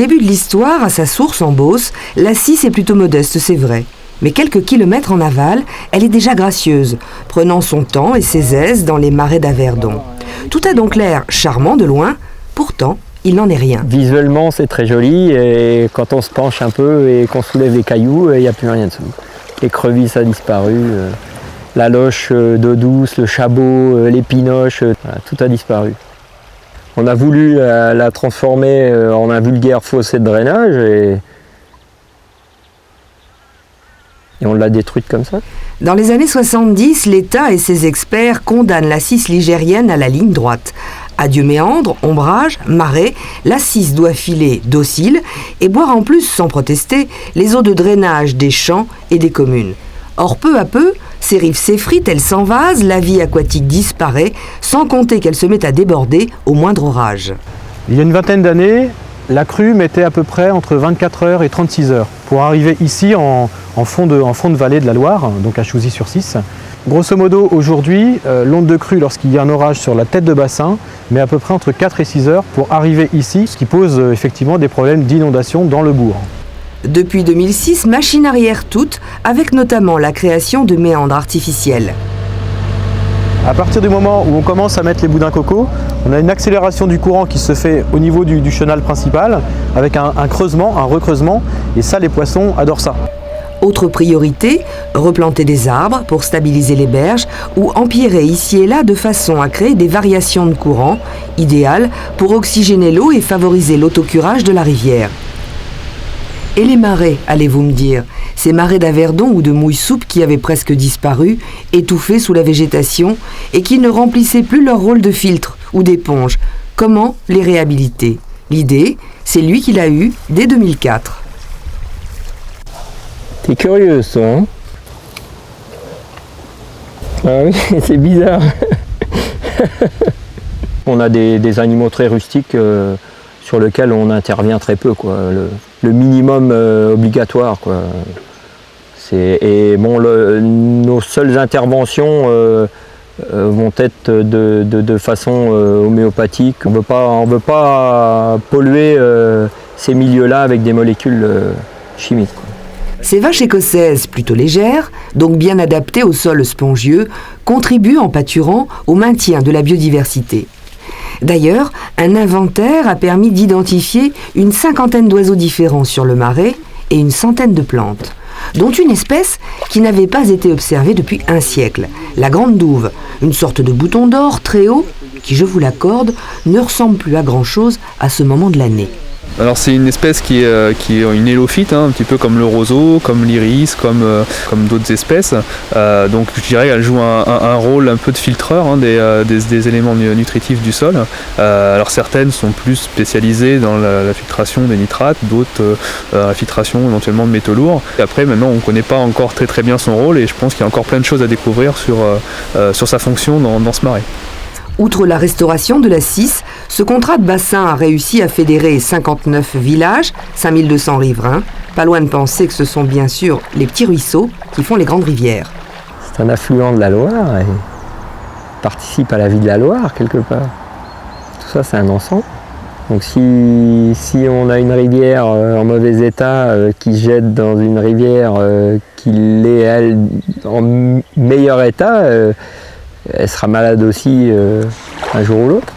Début de l'histoire, à sa source en Beauce, la Cisse est plutôt modeste, c'est vrai. Mais quelques kilomètres en aval, elle est déjà gracieuse, prenant son temps et ses aises dans les marais d'Averdon. Tout a donc l'air charmant de loin, pourtant, il n'en est rien. Visuellement, c'est très joli, et quand on se penche un peu et qu'on soulève les cailloux, il n'y a plus rien dessous. L'écrevisse a disparu, la loche d'eau douce, le chabot, les pinoches, voilà, tout a disparu. On a voulu la transformer en un vulgaire fossé de drainage et on l'a détruite comme ça. Dans les années 70, l'État et ses experts condamnent la Cisse ligérienne à la ligne droite. Adieu méandres, ombrage, marais, la Cisse doit filer docile et boire en plus, sans protester, les eaux de drainage des champs et des communes. Or, peu à peu, ces rives s'effritent, elles s'envasent, la vie aquatique disparaît, sans compter qu'elle se met à déborder au moindre orage. Il y a une vingtaine d'années, la crue mettait à peu près entre 24 heures et 36 heures pour arriver ici en fond de vallée de la Loire, donc à Chouzy-sur-Cisse. Grosso modo, aujourd'hui, l'onde de crue, lorsqu'il y a un orage sur la tête de bassin, met à peu près entre 4 et 6 heures pour arriver ici, ce qui pose effectivement des problèmes d'inondation dans le bourg. Depuis 2006, machine arrière toute, avec notamment la création de méandres artificiels. À partir du moment où on commence à mettre les boudins coco, on a une accélération du courant qui se fait au niveau du chenal principal, avec un creusement, un recreusement, et ça, les poissons adorent ça. Autre priorité, replanter des arbres pour stabiliser les berges ou empierrer ici et là de façon à créer des variations de courant, idéales pour oxygéner l'eau et favoriser l'autocurage de la rivière. Et les marais, allez-vous me dire, ces marais d'Averdon ou de Mouille-Soupe qui avaient presque disparu, étouffés sous la végétation et qui ne remplissaient plus leur rôle de filtre ou d'éponge. Comment les réhabiliter? L'idée, c'est lui qui l'a eue dès 2004. T'es curieux, ça, hein? Ah oui, c'est bizarre. On a des animaux très rustiques sur lesquels on intervient très peu, quoi. Le minimum obligatoire, quoi. Et bon, nos seules interventions vont être de façon homéopathique. On veut pas polluer ces milieux-là avec des molécules chimiques, quoi. Ces vaches écossaises, plutôt légères, donc bien adaptées au sol spongieux, contribuent en pâturant au maintien de la biodiversité. D'ailleurs, un inventaire a permis d'identifier une cinquantaine d'oiseaux différents sur le marais et une centaine de plantes, dont une espèce qui n'avait pas été observée depuis un siècle, la grande douve, une sorte de bouton d'or très haut qui, je vous l'accorde, ne ressemble plus à grand-chose à ce moment de l'année. Alors c'est une espèce qui est une hélophyte, hein, un petit peu comme le roseau, comme l'iris, comme d'autres espèces. Donc je dirais qu'elle joue un rôle un peu de filtreur, hein, des éléments nutritifs du sol. Alors certaines sont plus spécialisées dans la filtration des nitrates, d'autres la filtration éventuellement de métaux lourds. Et après maintenant on ne connaît pas encore très bien son rôle et je pense qu'il y a encore plein de choses à découvrir sur sa fonction dans ce marais. Outre la restauration de la Cisse, ce contrat de bassin a réussi à fédérer 59 villages, 5200 riverains. Pas loin de penser que ce sont bien sûr les petits ruisseaux qui font les grandes rivières. C'est un affluent de la Loire et participe à la vie de la Loire quelque part. Tout ça, c'est un ensemble. Donc si on a une rivière en mauvais état qui jette dans une rivière qui est, elle, en meilleur état, elle sera malade aussi un jour ou l'autre.